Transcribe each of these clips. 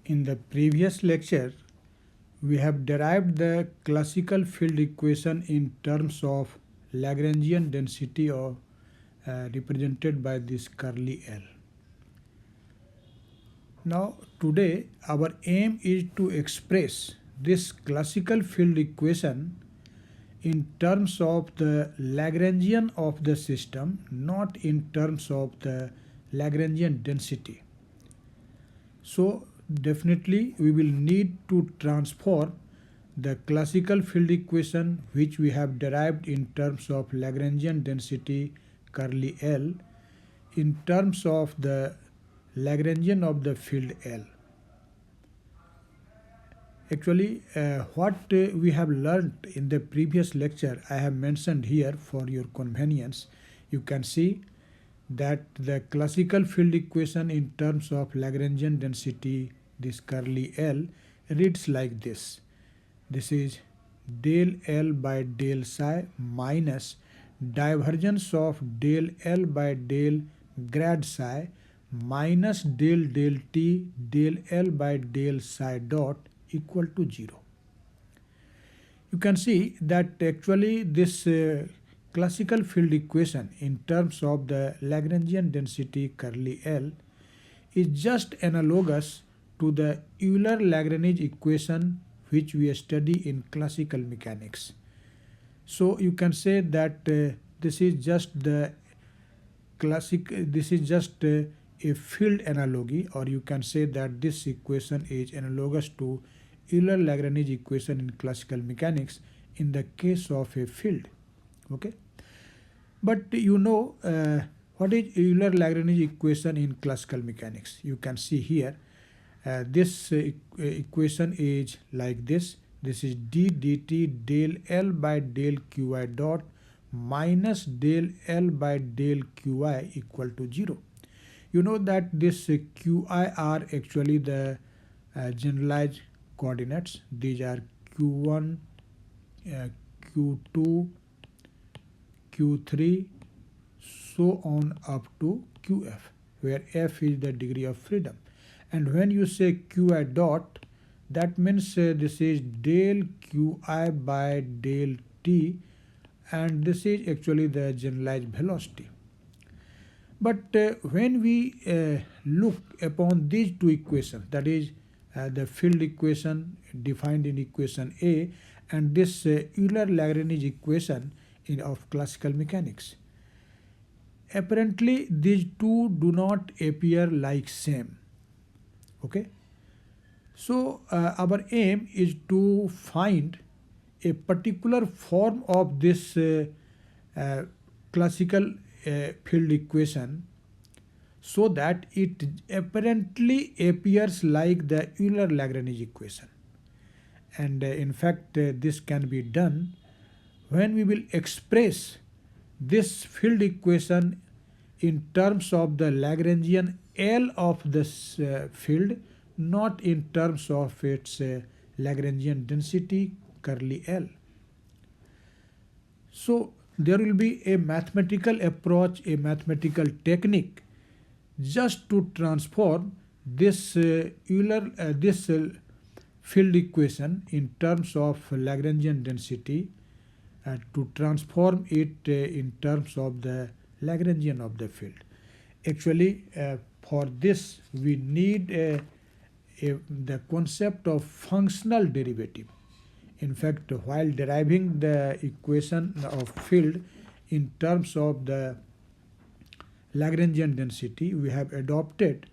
In the previous lecture, we have derived the classical field equation in terms of Lagrangian density of represented by this curly L. Now today our aim is to express this classical field equation in terms of the Lagrangian of the system, not in terms of the Lagrangian density. So definitely we will need to transform the classical field equation which we have derived in terms of Lagrangian density curly L in terms of the Lagrangian of the field L. Actually, what we have learned in the previous lecture, I have mentioned here for your convenience. You can see that the classical field equation in terms of Lagrangian density, this curly L, reads like this. This is del L by del psi minus divergence of del L by del grad psi minus del t del L by del psi dot equal to 0. You can see that actually this classical field equation in terms of the Lagrangian density curly L is just analogous to the Euler-Lagrange equation which we study in classical mechanics. So you can say that this is just a field analogy, or you can say that this equation is analogous to Euler-Lagrange equation in classical mechanics in the case of a field. Okay, but you know what is Euler-Lagrange equation in classical mechanics? You can see here this equation is like this. This is d dt del L by del qi dot minus del L by del qi equal to 0. You know that this qi are actually the generalized coordinates. These are q1, q2, q3, so on up to qf, where f is the degree of freedom. And when you say qi dot, that means this is del qi by del t, and this is actually the generalized velocity. But when we look upon these two equations, that is the field equation defined in equation A and this Euler-Lagrange equation of classical mechanics, apparently these two do not appear like same. Okay, so our aim is to find a particular form of this classical field equation so that it apparently appears like the Euler-Lagrange equation. And in fact this can be done when we will express this field equation in terms of the Lagrangian L of this field, not in terms of its Lagrangian density curly L. So there will be a mathematical approach, a mathematical technique just to transform this field equation in terms of Lagrangian density to transform it in terms of the Lagrangian of the field. Actually for this we need the concept of functional derivative. In fact, while deriving the equation of field in terms of the Lagrangian density, we have adopted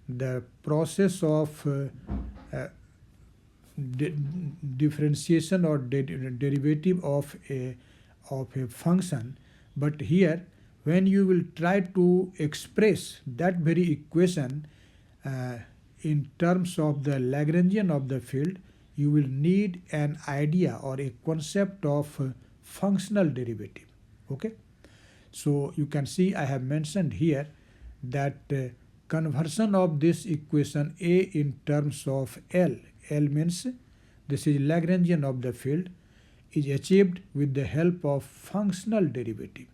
the process of differentiation or derivative of a function. But here, when you will try to express that very equation in terms of the Lagrangian of the field, you will need an idea or a concept of functional derivative. Okay, so you can see I have mentioned here that conversion of this equation A in terms of L means this is Lagrangian of the field, is achieved with the help of functional derivative.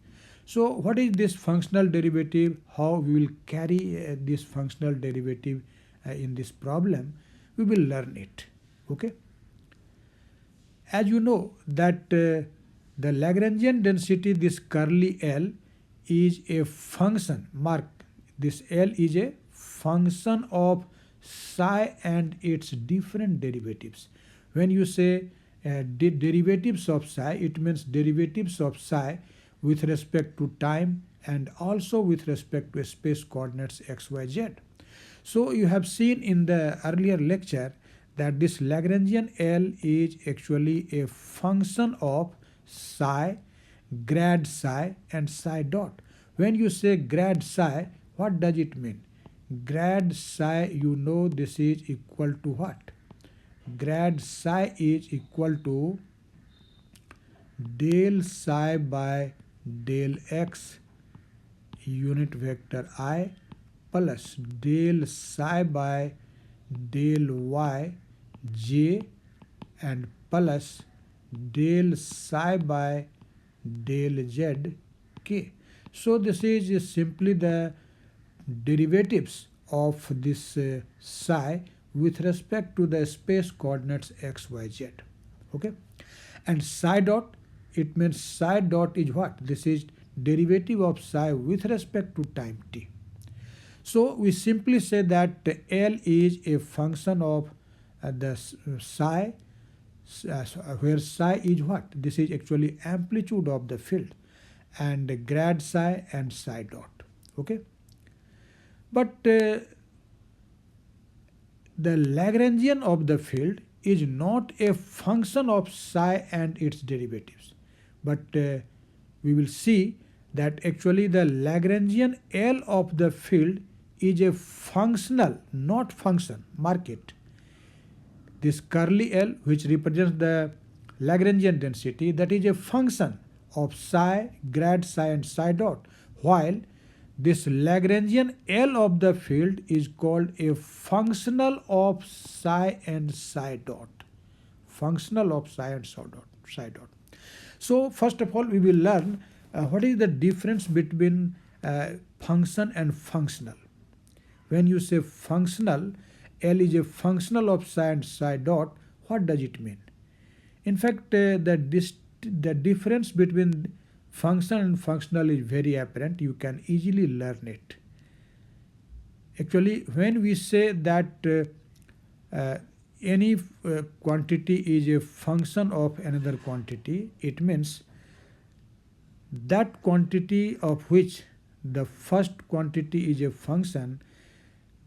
So what is this functional derivative? How we will carry this functional derivative in this problem? We will learn it. Okay. As you know that the Lagrangian density, this curly L, is a function. Mark, this L is a function of psi and its different derivatives. When you say derivatives of psi, it means derivatives of psi with respect to time and also with respect to space coordinates x, y, z. So you have seen in the earlier lecture that this Lagrangian L is actually a function of psi, grad psi and psi dot. When you say grad psi, what does it mean? Grad psi, you know, this is equal to what? Grad psi is equal to del psi by del x unit vector I plus del psi by del y j and plus del psi by del z k. So this is simply the derivatives of this psi with respect to the space coordinates x, y, z. Okay. And psi dot, it means psi dot is what? This is derivative of psi with respect to time t. So we simply say that L is a function of the psi, where psi is what? This is actually amplitude of the field, and grad psi and psi dot. Okay. But the Lagrangian of the field is not a function of psi and its derivatives. But we will see that actually the Lagrangian L of the field is a functional, not function. Mark it. This curly L, which represents the Lagrangian density, that is a function of psi, grad psi and psi dot, while this Lagrangian L of the field is called a functional of psi and psi dot. Functional of psi and psi dot. So first of all, we will learn what is the difference between function and functional. When you say functional, L is a functional of psi and psi dot, what does it mean? In fact, the difference between function and functional is very apparent. You can easily learn it. Actually, when we say that any quantity is a function of another quantity, it means that quantity of which the first quantity is a function,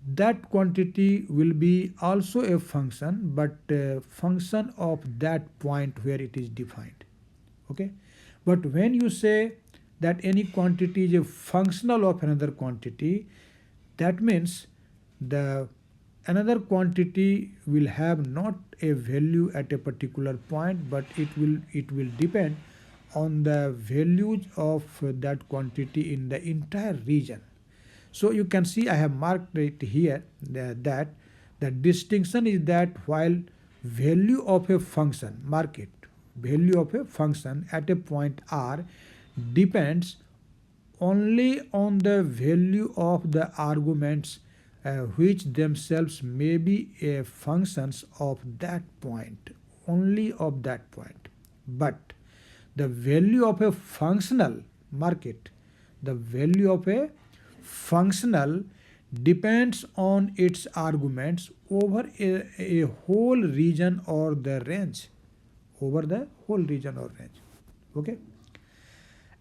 that quantity will be also a function, but function of that point where it is defined. Okay. But when you say that any quantity is a functional of another quantity, that means the another quantity will have not a value at a particular point, but it will depend on the values of that quantity in the entire region. So you can see I have marked it here that the distinction is that while value of a function, mark it, value of a function at a point R depends only on the value of the arguments which themselves may be functions of that point, only of that point. But the value of a functional, mark it, the value of a functional depends on its arguments over a whole region or the range. Over the whole region or range. Okay.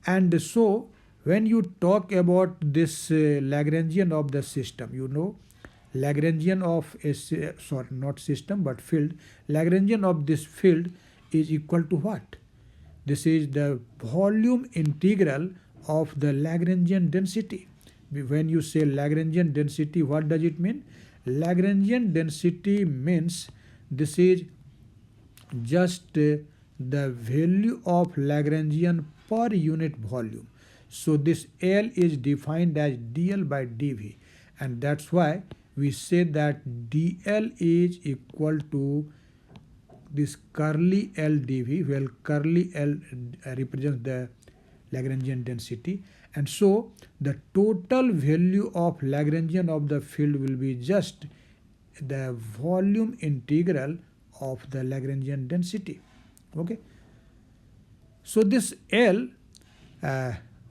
And so when you talk about this Lagrangian of the system, you know, Lagrangian of a not system but field, Lagrangian of this field is equal to what? This is the volume integral of the Lagrangian density. When you say Lagrangian density, what does it mean? Lagrangian density means this is just the value of Lagrangian per unit volume. So this L is defined as dl by dv, and that's why we say that dl is equal to this curly L dv, where curly L represents the Lagrangian density, and so the total value of Lagrangian of the field will be just the volume integral of the Lagrangian density. Okay. So this L,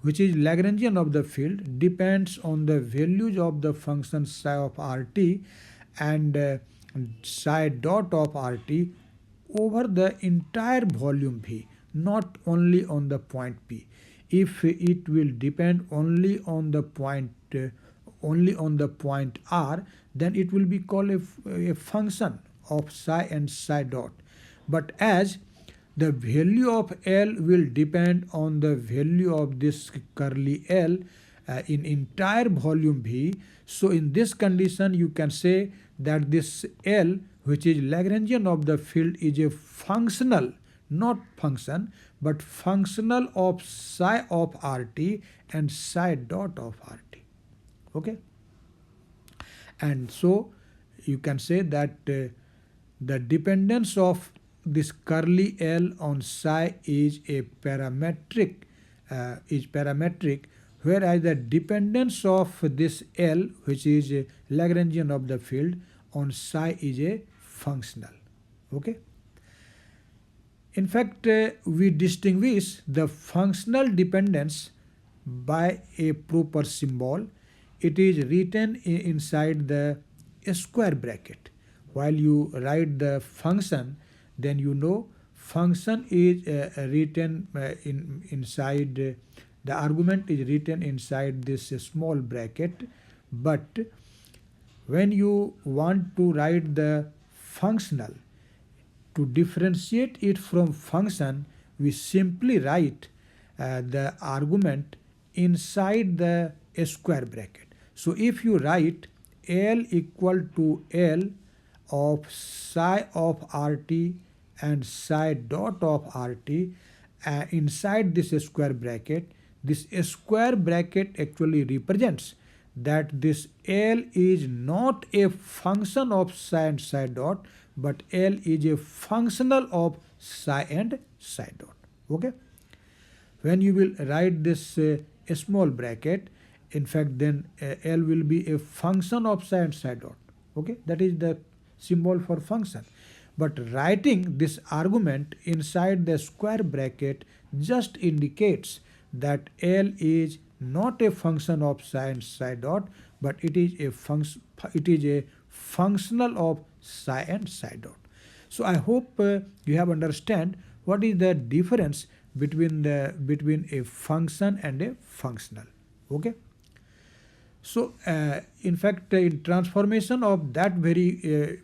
which is Lagrangian of the field, depends on the values of the function psi of Rt and psi dot of Rt over the entire volume V, not only on the point P. If it will depend only on the point R, then it will be called a function of psi and psi dot. But as the value of L will depend on the value of this curly L in entire volume V, so in this condition you can say that this L, which is Lagrangian of the field, is a functional, not function, but functional of psi of Rt and psi dot of Rt. Okay. And so you can say that the dependence of this curly L on psi is parametric, whereas the dependence of this L, which is Lagrangian of the field, on psi is a functional. Okay. In fact, we distinguish the functional dependence by a proper symbol. It is written inside the square bracket. While you write the function, then you know function is written inside, the argument is written inside this small bracket, but when you want to write the functional, to differentiate it from function, we simply write the argument inside the square bracket. So if you write L equal to L of psi of Rt and psi dot of Rt inside this square bracket, this square bracket actually represents that this L is not a function of psi and psi dot, but L is a functional of psi and psi dot. Okay. When you will write this small bracket, in fact then L will be a function of psi and psi dot. Okay. That is the symbol for function. But writing this argument inside the square bracket just indicates that L is not a function of psi and psi dot, but it is a functional of psi and psi dot. So I hope you have understand what is the difference between a function and a functional. Okay. So in fact, in transformation of that very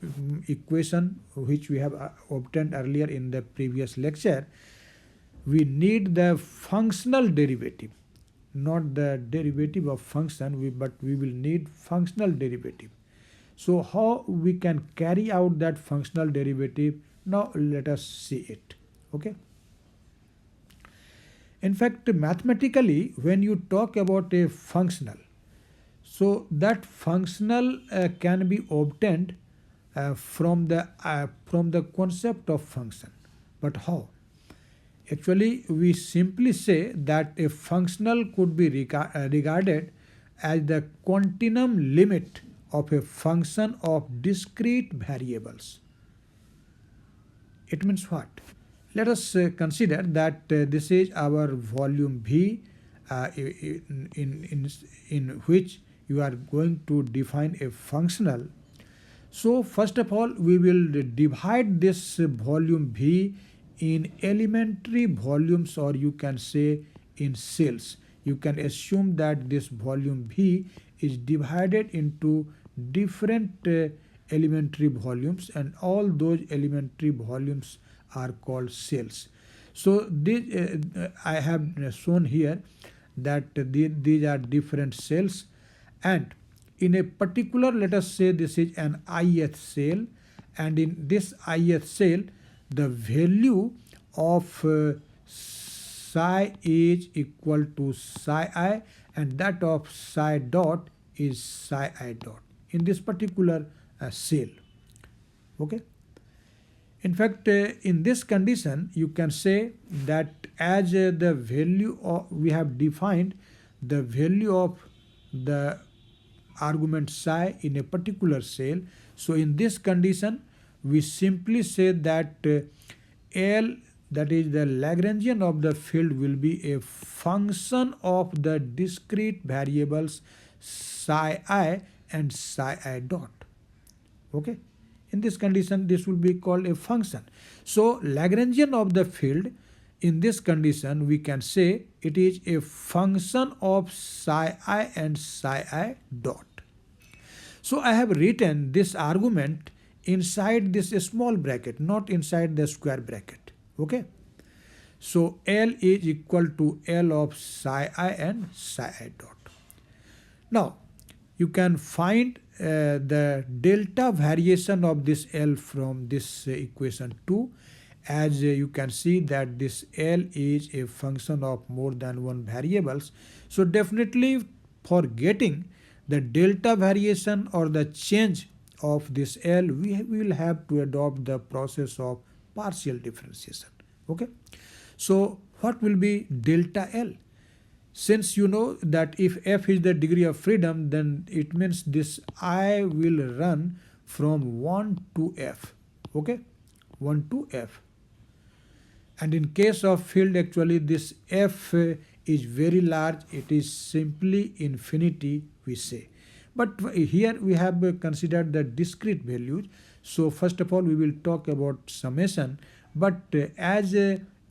equation which we have obtained earlier in the previous lecture, we need the functional derivative, not the derivative of function, but we will need functional derivative. So how we can carry out that functional derivative? Now let us see it. Okay. In fact, mathematically, when you talk about a functional, so that functional can be obtained from the concept of function. But how? Actually, we simply say that a functional could be regarded as the continuum limit of a function of discrete variables. It means what? Let us consider that this is our volume V in which you are going to define a functional. So first of all, we will divide this volume V in elementary volumes, or you can say in cells. You can assume that this volume V is divided into different elementary volumes, and all those elementary volumes are called cells. So this, I have shown here that these are different cells, and in a particular, let us say this is an ith cell, and in this ith cell the value of psi is equal to psi I, and that of psi dot is psi I dot in this particular cell. Okay. In fact, in this condition, you can say that as the value of, we have defined the value of the argument psi in a particular cell. So in this condition, we simply say that L, that is the Lagrangian of the field, will be a function of the discrete variables psi I and psi I dot. Okay, in this condition this will be called a function. So Lagrangian of the field, in this condition we can say it is a function of psi I and psi I dot. So I have written this argument inside this small bracket, not inside the square bracket. Okay, so L is equal to L of psi I and psi I dot. Now you can find the delta variation of this L from this equation 2, as you can see that this L is a function of more than one variables. So definitely for getting the delta variation or the change of this L, we will have to adopt the process of partial differentiation. Okay, so what will be delta L? Since you know that if f is the degree of freedom, then it means this I will run from 1 to f. Okay, 1 to f. And in case of field, actually this f is very large, it is simply infinity, we say. But here we have considered the discrete values. So first of all we will talk about summation, but as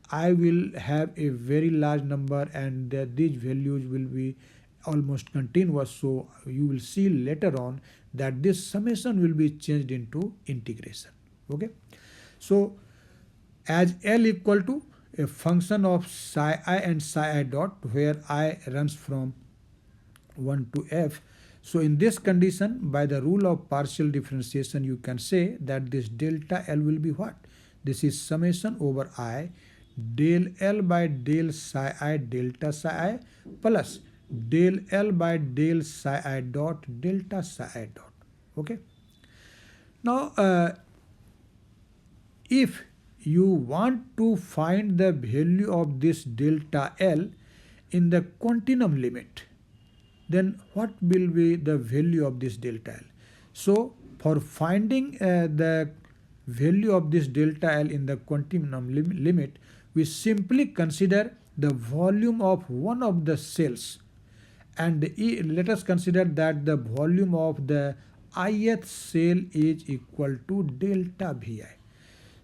I will have a very large number and these values will be almost continuous, so you will see later on that this summation will be changed into integration. Okay, so as L equal to a function of psi I and psi I dot, where I runs from 1 to f. So in this condition, by the rule of partial differentiation, you can say that this delta L will be what? This is summation over I del L by del psi I delta psi I plus del L by del psi I dot delta psi I dot. Okay. Now, if you want to find the value of this delta L in the continuum limit, then what will be the value of this delta L? So for finding the value of this delta L in the continuum limit, we simply consider the volume of one of the cells, and let us consider that the volume of the ith cell is equal to delta Vi.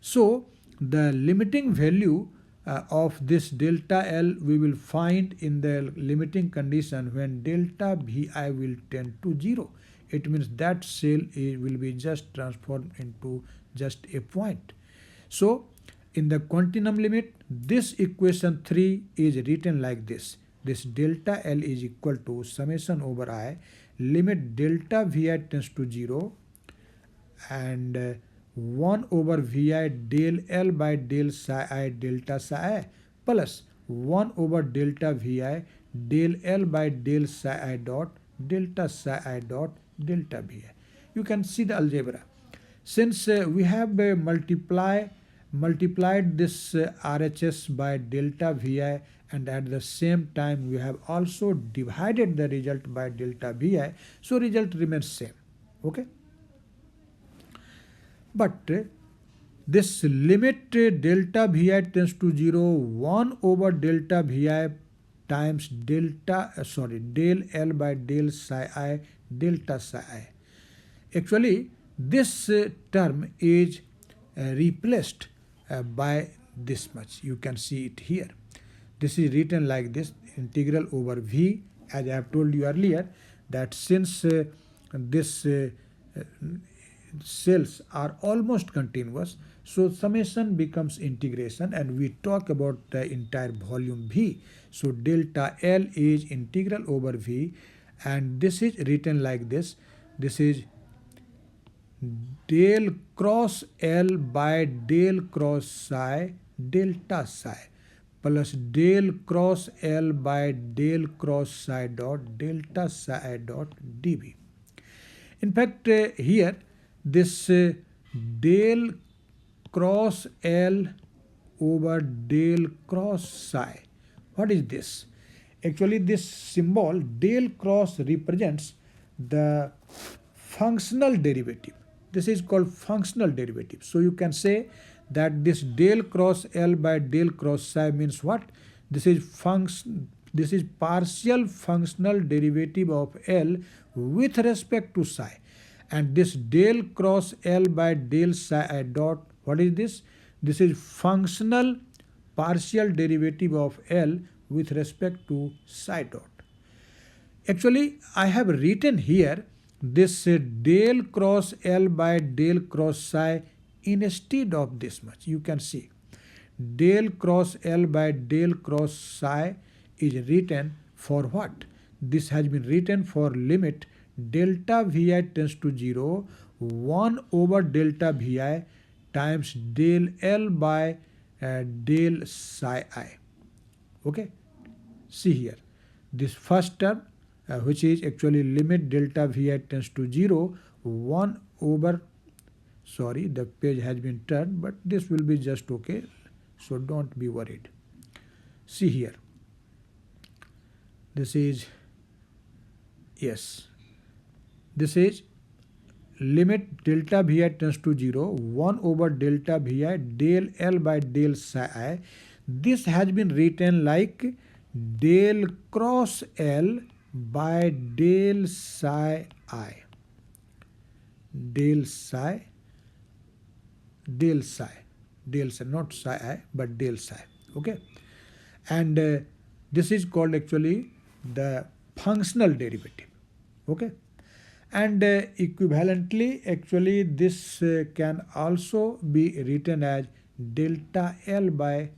So the limiting value of this delta L we will find in the limiting condition when delta Vi will tend to 0. It means that cell will be just transformed into just a point. So in the continuum limit, this equation 3 is written like this. This delta L is equal to summation over I limit delta Vi tends to 0 and 1 over Vi del L by del psi I delta psi I plus 1 over delta Vi del L by del psi I dot delta psi I dot delta Vi. You can see the algebra. Since we have multiplied this RHS by delta Vi, and at the same time we have also divided the result by delta Vi, so result remains same. Okay. But this limit delta Vi tends to 0, 1 over delta Vi times del L by del psi I delta psi I. Actually, this term is replaced by this much. You can see it here. This is written like this, integral over V, as I have told you earlier, that since this cells are almost continuous, so summation becomes integration and we talk about the entire volume V. So delta L is integral over V, and this is written like this. This is del cross L by del cross psi delta psi plus del cross L by del cross psi dot delta psi dot dV. In fact, here this del cross L over del cross psi, what is this? Actually this symbol del cross represents the functional derivative. This is called functional derivative. So you can say that this del cross L by del cross psi means what? This is partial functional derivative of L with respect to psi. And this del cross L by del psi dot, what is this? This is functional partial derivative of L with respect to psi dot. Actually, I have written here this del cross L by del cross psi instead of this much. You can see del cross L by del cross psi is written for what? This has been written for limit delta Vi tends to 0, 1 over delta Vi times del L by del psi I. Okay, see here, this first term which is actually limit delta Vi tends to 0, 1 over, sorry, the page has been turned, but this will be just okay, so don't be worried. See here, this is, yes, this is limit delta Vi tends to 0, 1 over delta Vi del L by del psi I. This has been written like del cross L by del psi I. Del psi, not psi I, but del psi. Okay, and this is called actually the functional derivative. Okay, and equivalently, actually this can also be written as delta L by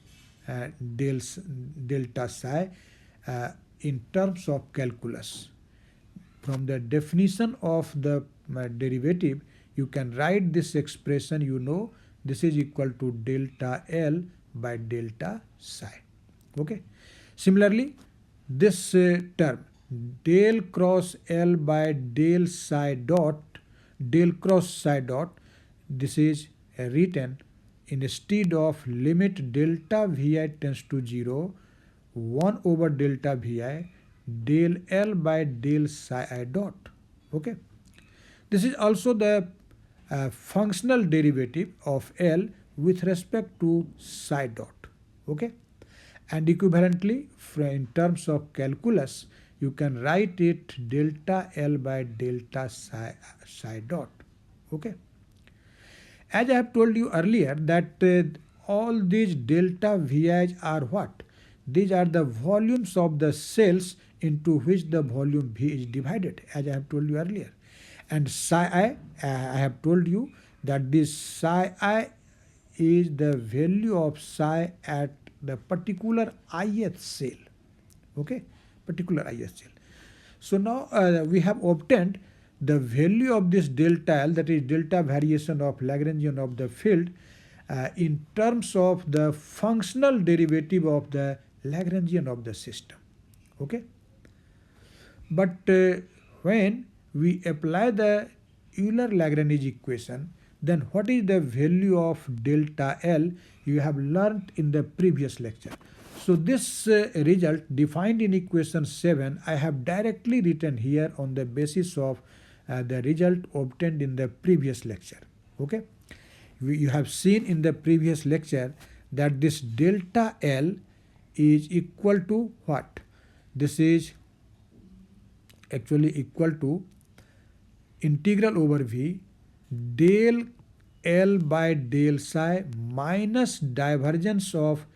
delta psi in terms of calculus. From the definition of the derivative, you can write this expression, you know, this is equal to delta L by delta psi. Okay. Similarly, this term del cross L by del psi dot, del cross psi dot, this is written instead of limit delta Vi tends to 0, 1 over delta Vi del L by del psi I dot. Okay. This is also the functional derivative of L with respect to psi dot. Okay. And equivalently, in terms of calculus, you can write it delta L by delta psi dot. Okay. As I have told you earlier that all these delta Vi's are what? These are the volumes of the cells into which the volume V is divided, as I have told you earlier. And psi I have told you that this psi I is the value of psi at the particular ith cell. Okay, particular ith cell. So now we have obtained the value of this delta L, that is delta variation of Lagrangian of the field, in terms of the functional derivative of the Lagrangian of the system. Okay. But when we apply the Euler-Lagrange equation, then what is the value of delta L? You have learned in the previous lecture. So this result defined in equation 7, I have directly written here on the basis of the result obtained in the previous lecture. Okay, you have seen in the previous lecture that this delta L is equal to what? This is actually equal to integral over V del L by del psi minus divergence of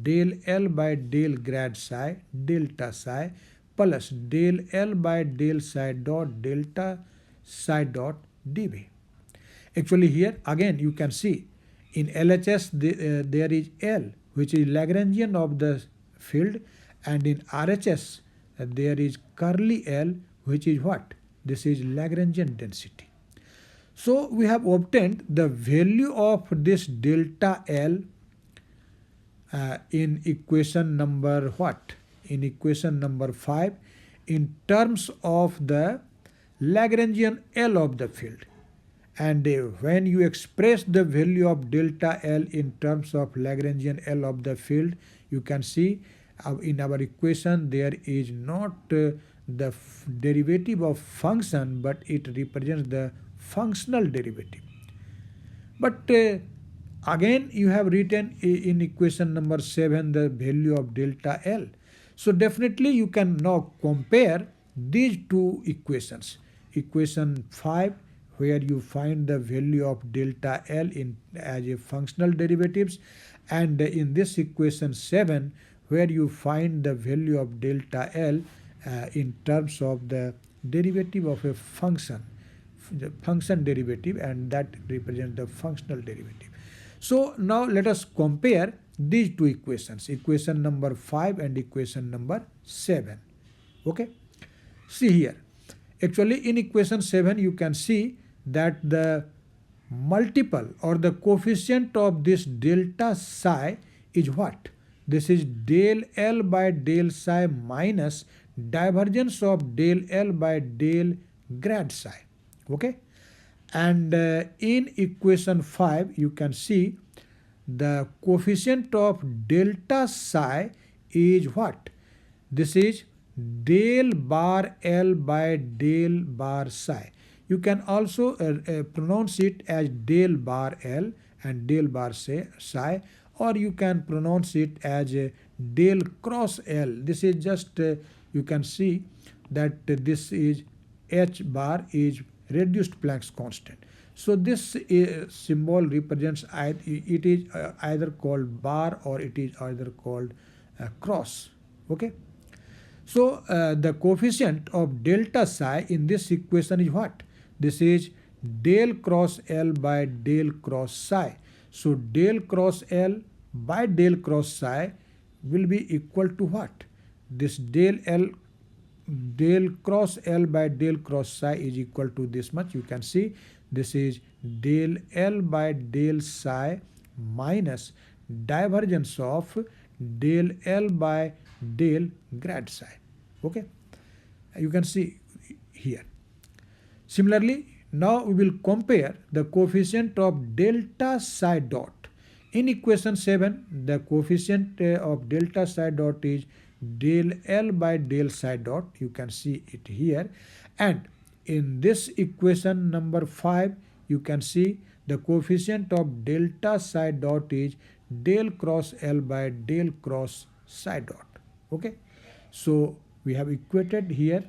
del L by del grad psi delta psi plus del L by del psi dot delta psi dot dV. Actually here again you can see in LHS there is L, which is Lagrangian of the field, and in RHS there is curly L, which is what? This is Lagrangian density. So we have obtained the value of this delta L in equation number what? In equation number 5 in terms of the Lagrangian L of the field. And when you express the value of delta L in terms of Lagrangian L of the field, you can see in our equation there is not the derivative of function, but it represents the functional derivative. But again you have written in equation number 7 the value of delta L. So definitely you can now compare these two equations. Equation 5, where you find the value of delta L in as a functional derivatives, and in this equation 7, where you find the value of delta L in terms of the derivative of a function, the function derivative, and that represents the functional derivative. So now let us compare these two equations, equation number 5 and equation number 7. Okay, see here. Actually in equation 7 you can see that the multiple or the coefficient of this delta psi is what? This is del L by del psi minus divergence of del L by del grad psi. Okay, and in equation 5 you can see the coefficient of delta psi is what? This is del bar L by del bar psi. You can also pronounce it as del bar L and del bar psi, or you can pronounce it as del cross L. This is just you can see that this is h bar is reduced Planck's constant. So this symbol represents it is either called bar or it is either called cross. Okay. So the coefficient of delta psi in this equation is what? This is del cross L by del cross psi. So del cross L by del cross psi will be equal to what? This del cross L by del cross psi is equal to this much. You can see this is del L by del psi minus divergence of del L by del grad psi. Okay, you can see here. Similarly, now we will compare the coefficient of delta psi dot. In equation 7, the coefficient of delta psi dot is del L by del psi dot. You can see it here. And in this equation number 5, you can see the coefficient of delta psi dot is del cross L by del cross psi dot. Okay, so we have equated here.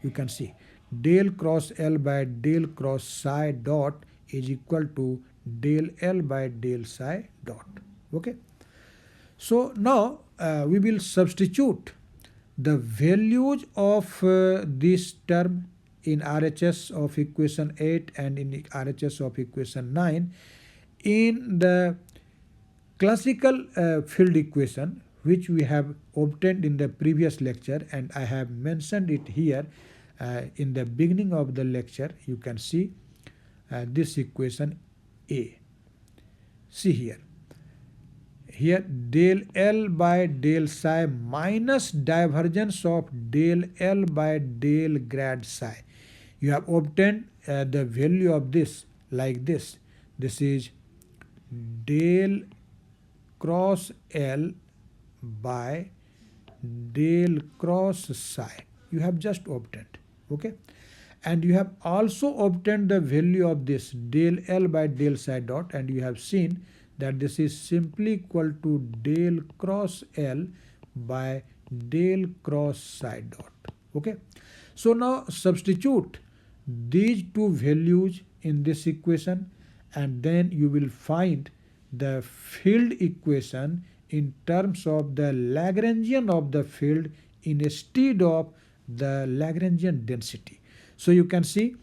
You can see del cross L by del cross psi dot is equal to del L by del psi dot. Okay, so now we will substitute the values of this term in RHS of equation 8 and in RHS of equation 9 in the classical field equation which we have obtained in the previous lecture, and I have mentioned it here in the beginning of the lecture. You can see this equation A. See here. Here del L by del psi minus divergence of del L by del grad psi. You have obtained the value of this like this. This is del cross L by del cross psi. You have just obtained. Okay, and you have also obtained the value of this del L by del psi dot, and you have seen that this is simply equal to del cross L by del cross psi dot. Okay, so now substitute these two values in this equation, and then you will find the field equation in terms of the Lagrangian of the field instead of the Lagrangian density. So you can see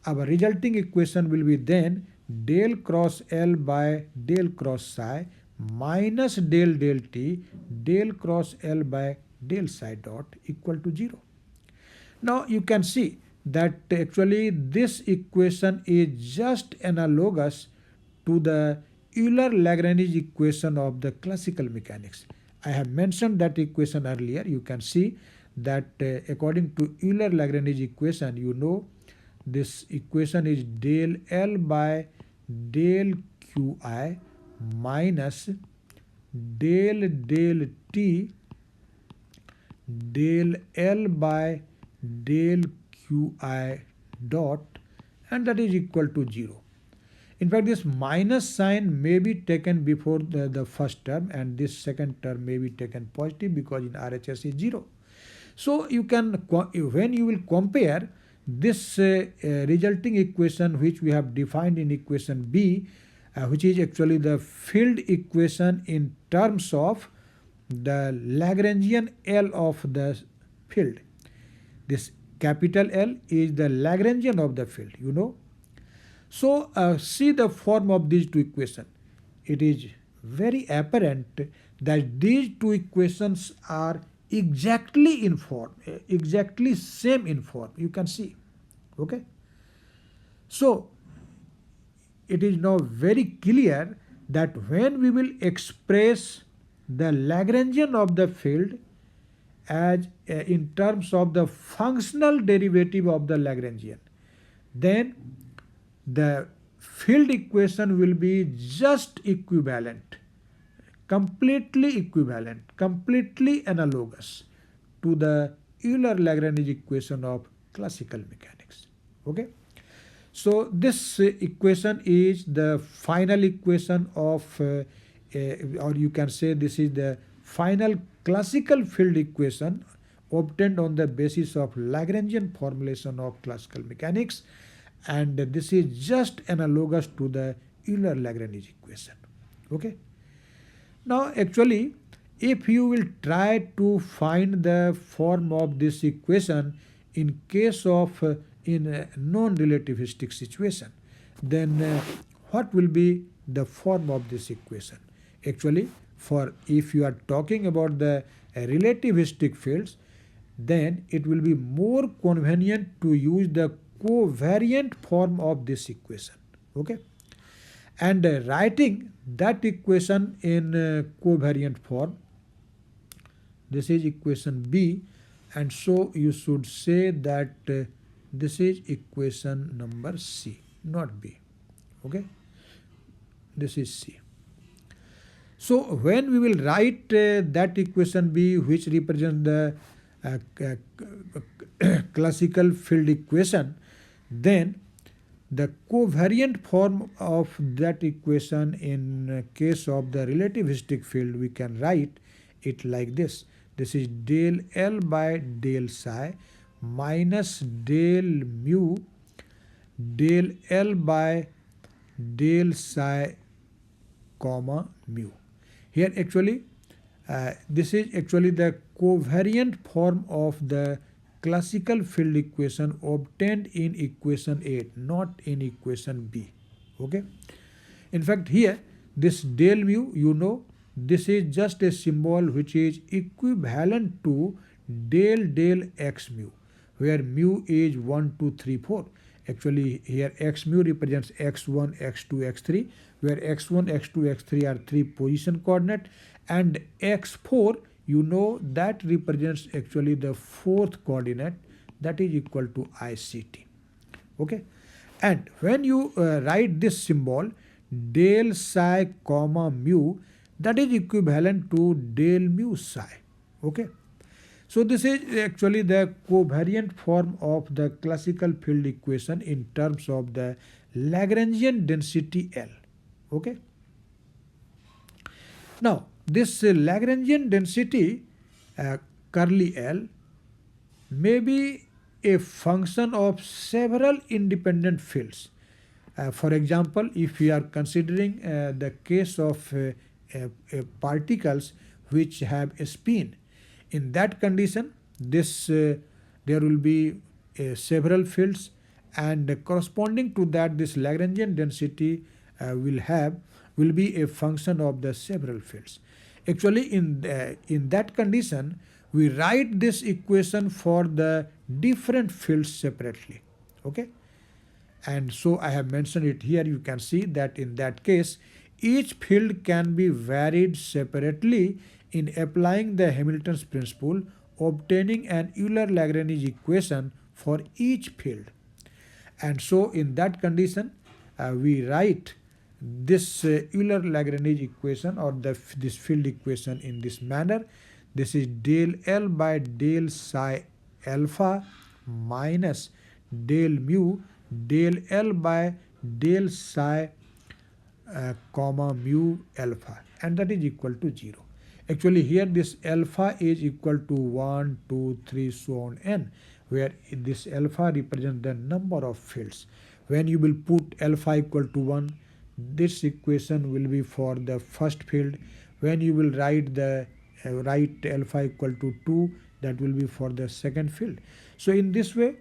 our resulting equation will be then del cross L by del cross psi minus del t del cross L by del psi dot equal to 0. Now you can see that actually this equation is just analogous to the Euler-Lagrange equation of the classical mechanics. I have mentioned that equation earlier. You can see that according to Euler-Lagrange equation, you know this equation is del L by del Qi minus del t del L by del Qi dot, and that is equal to 0. In fact, this minus sign may be taken before the first term, and this second term may be taken positive because in RHS is 0. So you can, when you will compare this resulting equation which we have defined in equation B, which is actually the field equation in terms of the Lagrangian L of the field. This capital L is the Lagrangian of the field, you know. So see the form of these two equations. It is very apparent that these two equations are exactly in form, exactly same in form. You can see. Okay. So it is now very clear that when we will express the Lagrangian of the field as in terms of the functional derivative of the Lagrangian, then the field equation will be just equivalent, completely equivalent, completely analogous to the Euler-Lagrange equation of classical mechanics. Okay. So this equation is the final equation of, or you can say this is the final classical field equation obtained on the basis of Lagrangian formulation of classical mechanics, and this is just analogous to the Euler-Lagrange equation. Okay. Now actually, if you will try to find the form of this equation in case of in a non-relativistic situation, then what will be the form of this equation? Actually, for if you are talking about the relativistic fields, then it will be more convenient to use the covariant form of this equation. Okay. And writing that equation in covariant form, this is equation B, and so you should say that this is equation number C, not B. Okay. This is C. So when we will write that equation B, which represents the classical field equation, then the covariant form of that equation in case of the relativistic field, we can write it like this. This is del L by del psi minus del mu del L by del psi comma mu. Here actually this is actually the covariant form of the classical field equation obtained in equation 8, not in equation B. Okay. In fact, here this del mu, you know, this is just a symbol which is equivalent to del x mu, where mu is 1, 2, 3, 4. Actually here x mu represents x1, x2, x3, where x1, x2, x3 are 3 position coordinate, and x4, you know, that represents actually the 4th coordinate, that is equal to ICT. Okay. And when you write this symbol del psi comma mu, that is equivalent to del mu psi. Okay. So this is actually the covariant form of the classical field equation in terms of the Lagrangian density L. Okay. Now this Lagrangian density curly L may be a function of several independent fields. For example, if we are considering the case of particles which have a spin, in that condition this there will be several fields, and corresponding to that this Lagrangian density will be a function of the several fields. Actually in that condition we write this equation for the different fields separately. Okay. And so I have mentioned it here. You can see that in that case each field can be varied separately in applying the Hamilton's principle, obtaining an Euler-Lagrange equation for each field. And so in that condition we write this Euler-Lagrange equation or this field equation in this manner, this is del L by del psi alpha minus del mu del L by del psi comma mu alpha, and that is equal to 0. Actually here this alpha is equal to 1, 2, 3, so on n, where this alpha represents the number of fields. When you will put alpha equal to 1, this equation will be for the first field. When you will write the write alpha equal to 2, that will be for the second field. So in this way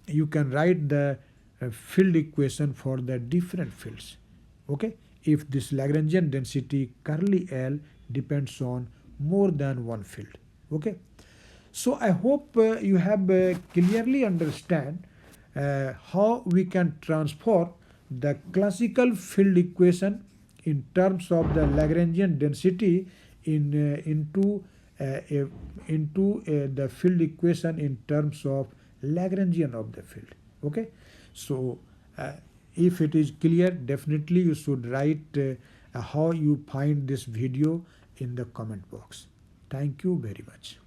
you can write the field equation for the different fields. Okay, if this Lagrangian density curly L depends on more than one field. Okay, so I hope you have clearly understand how we can transform the classical field equation in terms of the Lagrangian density into the field equation in terms of Lagrangian of the field. Okay, so if it is clear, definitely you should write how you find this video in the comment box. Thank you very much.